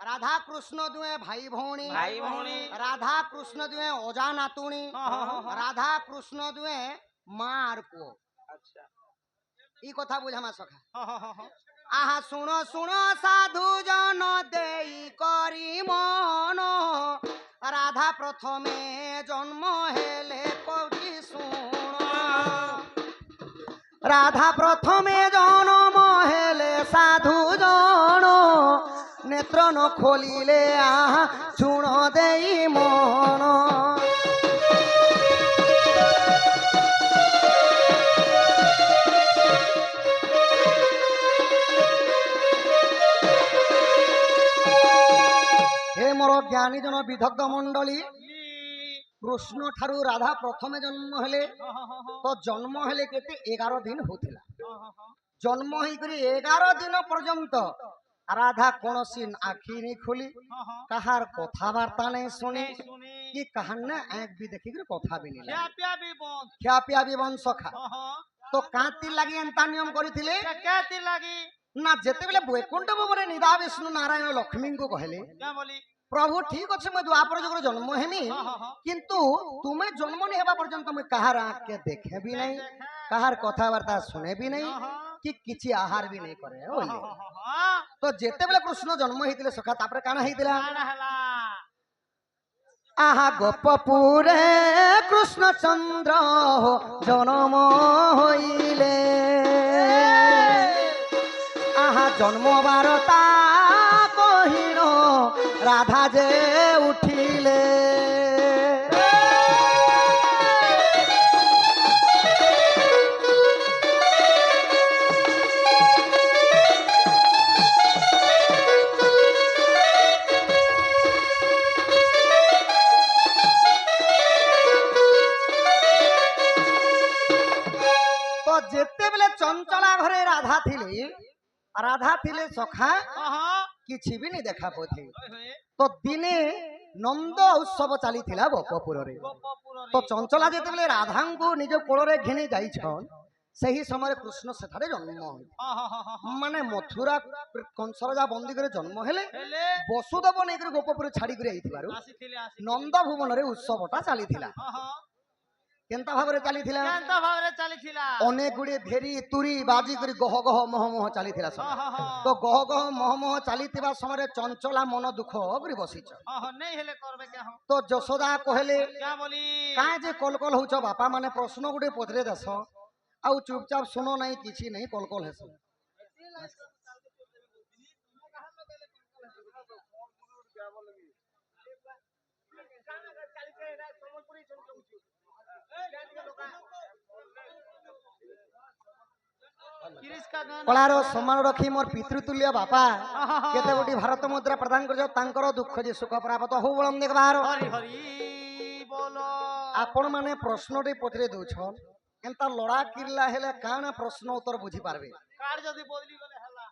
राधा कृष्ण दुए भाई भौणी राधा कृष्ण दुए ओजा नातुणी राधा कृष्ण दुए मार को अच्छा ई कथा बुझामा सखा आहा सुनो सुनो साधु जन देई करी मन राधा प्रथमे जन्म हेले कवि सुन राधा प्रथमे जन्म हेले साधु जन नेत्र न खोलिले आहा सुण देई मन हे मोर ज्ञानी जन विदग्ध मंडली कृष्ण ठारू राधा प्रथमे जन्म हेले तो जन्म हेले केते 11 दिन होथिला जन्म होई करी 11 दिन पर्यंत राधा कोनसी आखि नहीं खोली कहार कथावार्ता नहीं सुनी कि कहने एक भी देखी करी कथा भी नहीं ख्या पिया भी बन सखा तो काती लगी एंता नियम करिथिले ना जेते बेले वैकुंठ भवने निदा विष्णु नारायण लक्ष्मी को कहले प्रभु ठीक अच्छे मैं द्वापर जुग जन्म हेमी किंतु तुम्हें जन्म नहीं हेबा पर्यंत मैं कहार आँख के देखे भी नहीं कहार कथावार्ता सुने भी नहीं कि किछि आहार भी नहीं करे बोले तो जेते बेले कृष्ण जन्म हेतिले सखा तापर काना हेतिला आहा गोपपुरे कृष्ण चंद्र जन्म होइले आहा जन्म बारता कहिन राधा जे उठिले तो जेते बेले चंचला घरे राधा थिले सखा किछि भी नहीं देखा पोथी तो दिने नंद उत्सव चली थिला गोपपुर रे तो चंचला जेते बेले राधा को निज कोल रे घिनी जाई छन सही समय कृष्ण सेठारे जन्म माने मथुरा कंसराजा बंदी करे जन्म हेले वसुदेव नहीं करे गोपपुर छाड़ी करे आइथिबारु नंद भुवन रे उत्सवटा चली थिला केंता भाबरे चली थिला अनेक गुडी भेरी तुरी बाजी करी गह गह मोह मोह चली थिला सब तो गह गह मोह मोह चली थिबा समय चंचला मन दुख करी बसी छ नहीं हेले करबे क्या हो तो जशोदा कहले क्या बोली काहे जे कलकल होछ बापा माने प्रश्न गुडे पचरे दस आउ चुपचाप सुनो नहीं किछि नहीं कलकल हेस कलार सम्मान रखी मोर पितृतुल्य बापा केते गोटी भारत मुद्रा प्रदान कर तांकर दुख जे सुख प्राप्त हो बोलम देखबार हरि हरि बोलो आपण माने प्रश्न रे पथरे दोछन एंता लड़ा किरला हेले काना प्रश्न उत्तर बुझी पारबे कार जदी बदली गले हला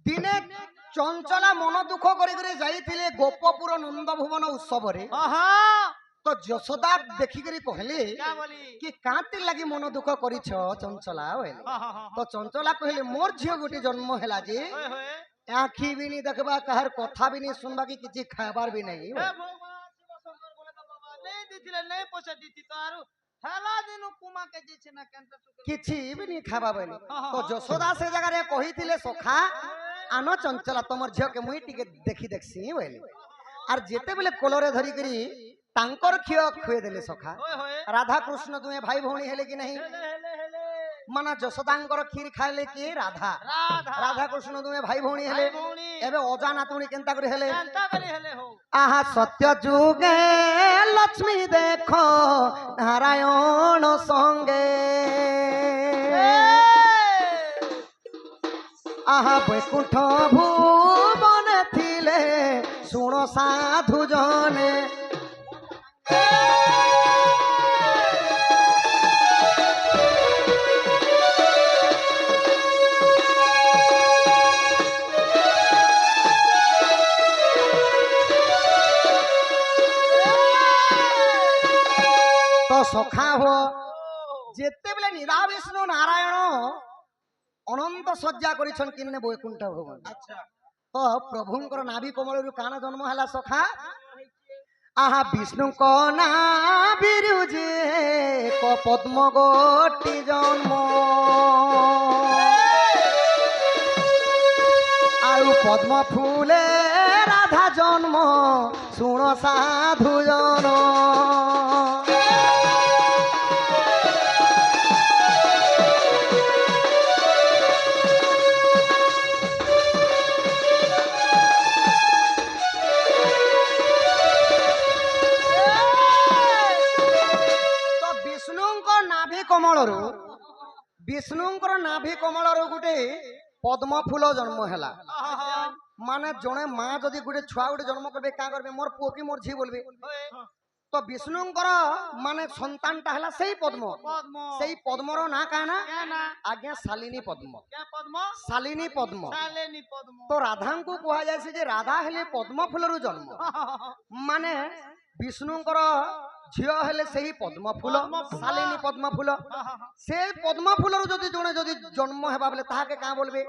दिने चंचला मन दुख करी करी जाईथिले गोपपुर नंद भुवन उत्सव रे तो जशोदा देखी करी कहले क्या बोली कि कांति लगी मन दुख करिछ चंचला होले तो चंचला कहले मोर झियो गोटी जन्म हेला जे आँखी भी नहीं देखबा कहर कथा भी नहीं सुनबा कि किछि खाबार भी नहीं हे भगवान शिव शंकर बोले तो बाबा नहीं दिथिले नहीं पोछे दिथि तारु हेला दिनु कुमा के जे छै ना केंता सुख किछि भी नहीं खाबा बोले तो जशोदा से जगह रे कहिथिले सखा आनो चंचला तमर झियो के मुई टिके देखी देखसी बोले आर जेते बेले कोलरे धरी करी तांकर खियो खुए देले सखा राधा कृष्ण दुए भाई भौणी हेले कि नहीं माना जशोदांकर खीर खाइले कि राधा राधा कृष्ण दुए भाई भौणी हेले एबे अजा नातुणी केंता करी हेले आहा सत्य जुगे लक्ष्मी देखो नारायण संगे आहा बैकुंठ भुवन थिले सुनो साधु जने तो सखा हो जेते बेले निरा विष्णु नारायण अनंत सज्जा करिछन किन्ने बैकुंठ भवन अच्छा तो प्रभुंकर नाभि कमलरू काना जन्म है सखा आहा विष्णु को नाभिरू जे को पद्म गोटी जन्म आउ पद्म फूले राधा जन्म शुण साधु जन विष्णुंकर नाभि कमलरू गोटे पद्म फूल जन्म है माने जड़े माँ जदि गोटे छुआ गोटे जन्म करे क्या करे मोर पुओ कि मोर झी बोलबे तो विष्णुंकर माने संतानटा है सही पद्म सही पद्मर ना क्या ना आज्ञा शालिनी पद्म शालिनी पद्म तो राधा को कह जाए राधा हेले पद्म फूलरू जन्म माने विष्णुंकर झील हेले सही पद्म फूल शालिनी पद्म फूल से पद्म फूलरू जदि जड़े जदि जन्म हेबा बोले ताहाके क्या बोलबे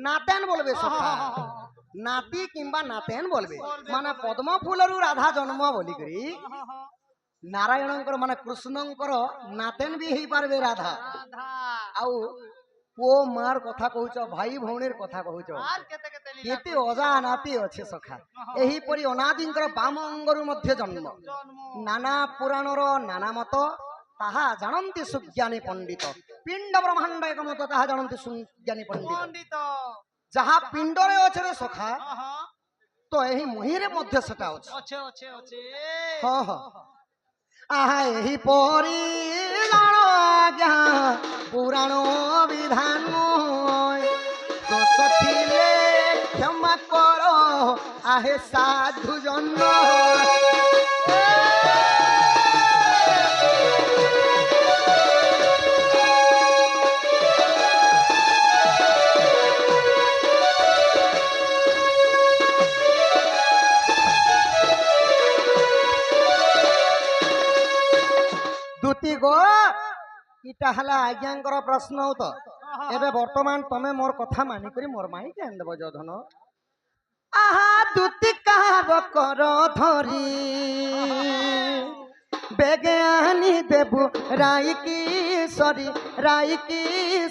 नातेन बोलबे सखा नाती किंबा नातेन बोलबे माने पद्म फूलरू राधा जन्म बोली करी नारायणंकर माने कृष्णंकर नातेन भी हेई पारबे राधा आउ ओ मार कथा कहूच भाई भौणीर कथा कहूच केते अजा नाती अच्छे सखा एही परि अनादिंकर बाम अंगरु मध्य जन्म नाना पुराणर नाना मत ताहा जानन्ति सुज्ञानी पंडित पिंड ब्रह्मांड एक मत ताहा जानन्ति सुज्ञानी पंडित जहा पिंडरे अच्छे रे सखा तो एही मुहिरे मध्य सेटा अच्छे हां हां आहा एही परि जानो आज्ञा पुराण विधान दोष थिले क्षमा करो आहे साधु जन्म दुती गो इटा हला आज्ञांकर प्रश्न हो तो एबे वर्तमान तमे मोर कथा मानि करी मोर माई केन देबो जोधन आहा दुती कार कर धरी बेगे आनी देबु राई की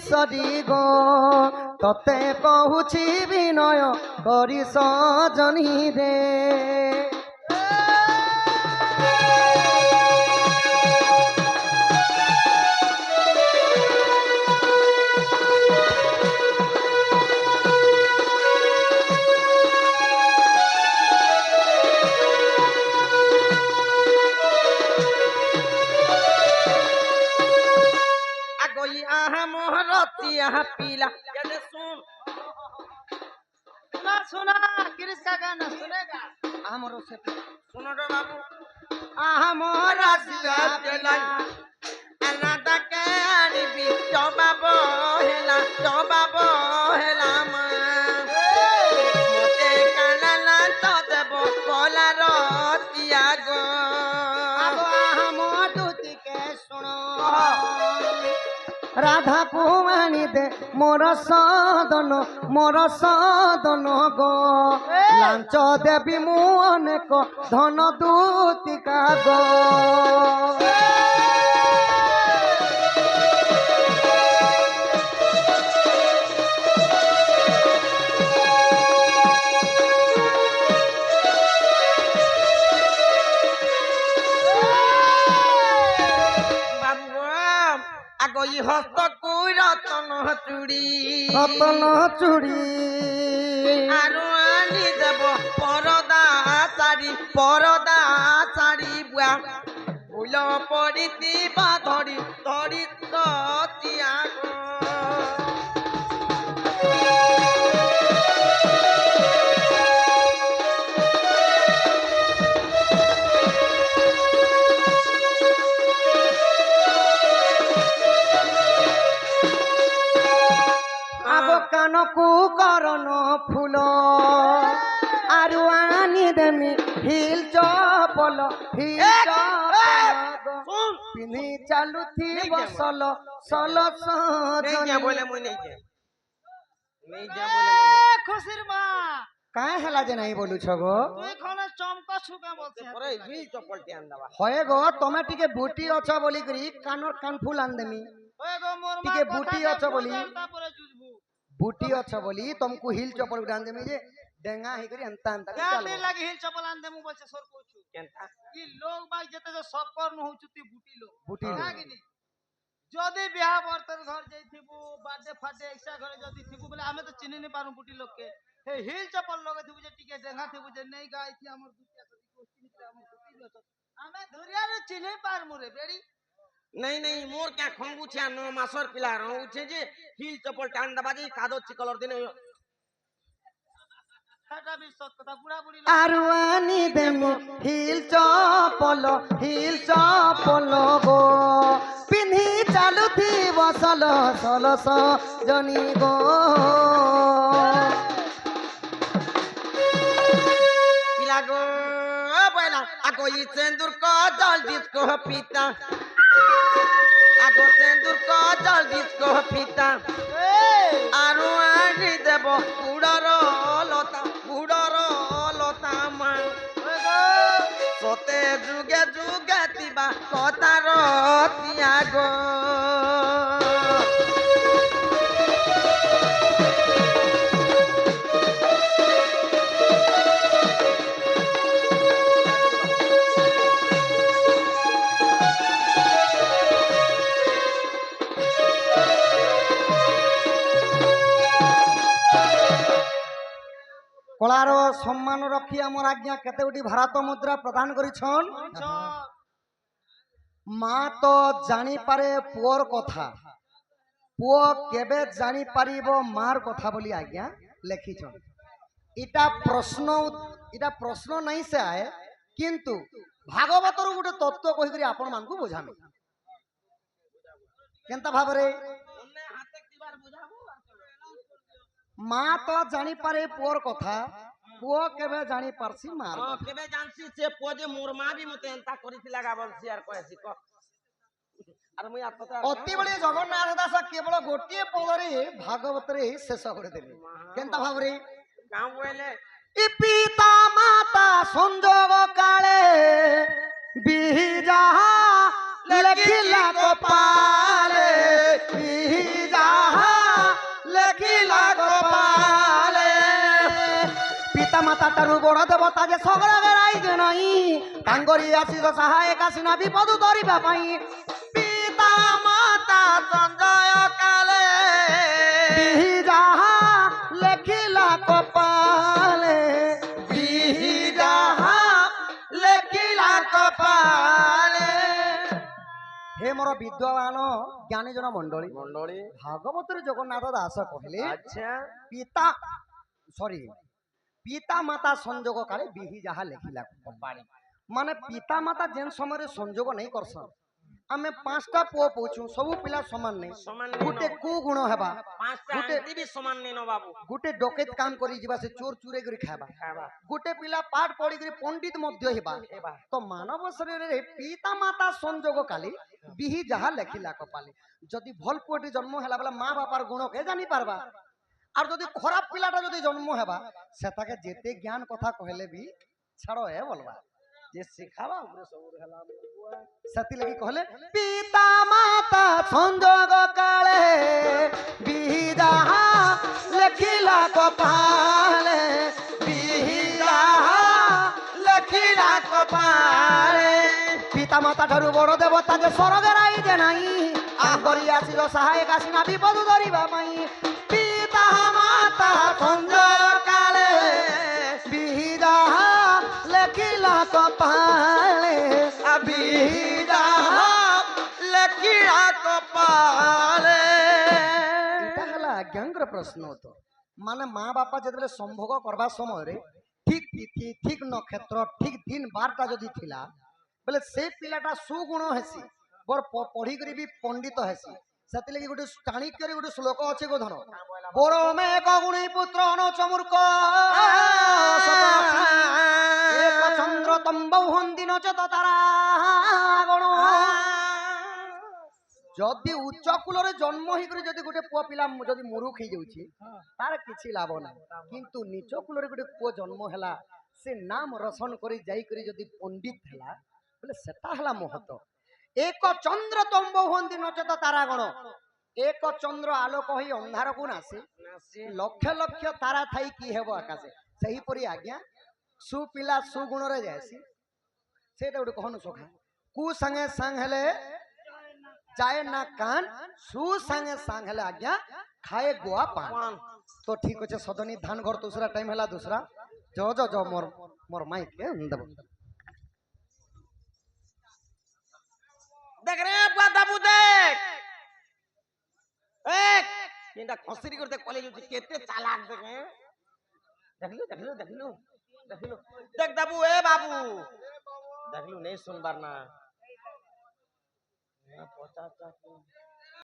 सरी गो तते कहूछि विनय करी सजनी रे पीला सुना किरिस का गाना सुनेगा हमरो से सुनो रे बाबू हमरा सिया पेलाई अनादा के आनी बी चबाबो हेला मोते काना ना तो देबो कोला रतिया गो अब हम दुती के सुनो राधा कुमानी दे मोर सदन गो लांच देवी मु अनेक धन दूतिका गो हस्त रतन चूड़ी आरु आनी देव परदा चारी बुआ फूल पड़ी धरी रतिया कानकू करन फूल आरु आनी देमी हिल चपल पिन्ही चालू थी बसल सल बोले मुई नहीं নেই যা বলে বলে খুশির মা কাঁ হেলা যে নাই বলুছ গো? তুই খনে চমকা ছুকা বলছিস পরে হিল চপ্পলটি আন দেবা হয়ে গো তুমি টিকে বুটি অছ বলি করি কানর কান ফুল আন দেমি। ওই গো মোর মা টিকে কথা বুটি দে অছ বলি তারপরে জুজবু বুটি অছ বলি তুমকু হিল চপল গুটা আন দেমি যে ডেঙ্গা হই করি এন্তা এন্তা করে গাতে চালবো। লাগি হিল চপল আন দেমু বলছে সর কইছু কেনতা কি লোক বাই যেতে যে সব কর ন হউছু তুই বুটি লোক বুটি লোক। লাগিনি যদি বিয়া বর্তন ঘর যাইথিবু বার্থডে ফাটে ইচ্ছা ঘরে যদি থিবু বলে আমি তো চিনি নি পারু বুটি লোককে হে হিল চপল লগে থিবু যে টিকে ডেঙ্গা থিবু যে নেই গাইছি আমার দুটিয়া সদি কোশ্চিন করে আমার বুটি লোক আমি ধরিয়ারে চিনি পারমু রে বেড়ি নাই নাই মোর কে খঙ্গু ছে 9 মাসর পিলা রহুছে যে হিল চপ্পল টান দেবা যে কাদো চিকলর দিনে সেটা বিশ্বাস কথা বুড়া বুড়ি আরু আনি দেমি হিল চপল গো পিন্ধি চালুথিব সল সল জনি গো। পিলা গো বয়লা আগো ই সেন্দুর কো জল ডিস্কো পিতা আগো সেন্দুর কো জল ডিস্কো পিতা আরু আনি দেব গুড়র লতা মা সতে যুগে যুগে দিবা কথার ত্যাগ কলার সম্মান রক্ষি আমার আজ্ঞা কেতেটি ভারত মুদ্রা প্রদান করিছন। মা তো জানি পারে পুয়র কথা, পুয় কেবে জানি পারিব মার কথা বলি আজ্ঞা লেখিছন। এটা প্রশ্ন নাই সে আয়ে কিন্তু ভাগবতর গোটে তত্ত্ব কহিকি আপন মানকু বুঝামি কেনতা ভাবরে মা তো জানি পারে পুয়র কথা, পুয় কেবে জানি পারছি মার কথা। কেবে জানছি সে পদে মোর মা বি মতে এন্তা করিছিলা গা বলছি আর কয়েছি ক আর মুই আর কথা অতি বড় জগন্নাথ দাস কেবল গোটিয়ে পদরে ভাগবতরে শেষ করে দেবে কেনতা ভাবরে গাঁও বইলে ই পিতা মাতা সংযোগ কালে বিজাহা লেখিলা কপালে বিজাহা লেখিলা কপালে পিতা মাতা টারু বড় দেবতা যে সগড় গড়াই যে নাই তাঙ্গরি আসিল সাহায্য কাশিনা বিপদ ধরিবা পাই পিতা মাতা সঞ্জয় কালে বিজাহা লেখিলা কপালে বিজাহা লেখিলা কপালে। হে মোর বিদ্যমান জ্ঞানী জন মণ্ডলী মন্ডলী ভাগবতরে জগন্নাথ দাস কহিলে আচ্ছা পিতা মাতা সংযোগ কালে বিহি যাহা লেখিলা পারি মানে পিতা মাতা যেন সময় সংযোগ নেই করছন আমি 5টা পুଅ পৌঁছু ସବୁ ପିଲା ସମାନ ନେଇ সমান ଗୋଟେ କୁ ଗୁଣ ହେବା পাঁচটা গুটে আন্টি বি সমান নেন বাবু ଗୋଟେ ଡକେତ କାମ କରି ଯିବା ସେ ଚୋର ଚୁରେ କରି ଖାଇବା খাবা ଗୋଟେ ପିଲା ପାଠ ପଢିକରି ପଣ୍ଡିତ ମଧ୍ୟ ହେବା ହେବା ତ ମାନବ ଶରୀରରେ ପିତା ମାତା ସଂଯୋଗ କାଲି ବିହି ଯାହା ଲେଖିଲା କପାଲି ଯଦି ଭଲ ପୁଅଟି ଜନ୍ମ ହେଲା ବେଲେ ମା ବାପାର ଗୁଣ କେ ଜାନି ପାରବା আর যদি খরাপ পিলাটা যদি জন্ম হেবা সেটাকে যেতে জ্ঞান কথা কহিলে বি ছাড় হে বলবা যে শিখাবা উপরে সবুর হেলা সেতি লাগি কহলে পিতা মাতা সংযোগ কালে বিহিদাহা লেখিলা কপালে বিহিদাহা লেখিলা কপালে পিতা মাতা ঠারু বড় দেবতা যে স্বর্গে রাই যে নাই আগরি আসিল সহায় কাশিনা বিপদ ধরিবা মাই পিতা মাতা সংযোগ কালে বিহিদাহা লেখিলা কপালে বিহিদাহা লেখিলা কপালে। এটা হলা আজ্ঞাঙ্গর প্রশ্ন তো মানে মা বাপা যেতবেলে সম্ভোগ করবা সময় ঠিক তিথি ঠিক নক্ষত্র ঠিক দিন বারটা যদি থিলা বলে সে পিলাটা সুগুণ হেসি বড় পড়িকি বি পণ্ডিত হেসি সেতিলাগি গোটে চাণিক্যরে গোটে শ্লোক আছে গো ধন বড় মে গুণী পুত্র চমূর্খ এক চন্দ্র তম্বৌ হন্দিন চত তারা গণ যদি উচ্চ কূলরে জন্ম হইকরি যদি গোটে পুଅ পিলা যদি মুରୁଖ ହେଇଯାଉଛି তার କିଛି ଲାଭ ନାହିଁ, କିନ୍ତୁ ନିଚ କୂଳରେ ଗୋଟେ ପୁଅ ଜନ୍ମ ହେଲା, ସେ ନାମ ରୋଶନ କରି ଯାଇକରି ଯଦି ପଣ୍ଡିତ ହେଲା ବୋଲେ ସେଟା ହେଲା ମହତ। ଏକ ଚନ୍ଦ୍ର ତମ୍ବ ହୁଅନ୍ତି ନଚେତ ତାରାଗଣ, ଏକ ଚନ୍ଦ୍ର ଆଲୋକ ହୋଇ ଅନ୍ଧାରକୁ ନାସେ, ଲକ୍ଷ ଲକ୍ଷ ତାରା ଥାଇ କି ହେବ ଆକାଶେ। ସେହିପରି ଆଜ୍ଞା ସୁପିଲା ସୁଗୁଣରେ ଯାଏସି, ସେଇଟା ଗୋଟେ କହନ ସଖା। କୁ ସାଙ୍ଗେ ସାଙ୍ଗ ହେଲେ जाए ना कान, सु संगे संग हेले आज्ञा खाए गोवा पान। तो ठीक अच्छे सदनी धान घर दूसरा टाइम हेला दूसरा जो जो जो मोर मोर माइक के देबो। देख रे बुआ दाबू देख एक किंदा खसरी करते कॉलेज उठी केते चालाक देख देखलु देख दाबू ए बाबू देखलु नहीं सुनबार ना 50 टाका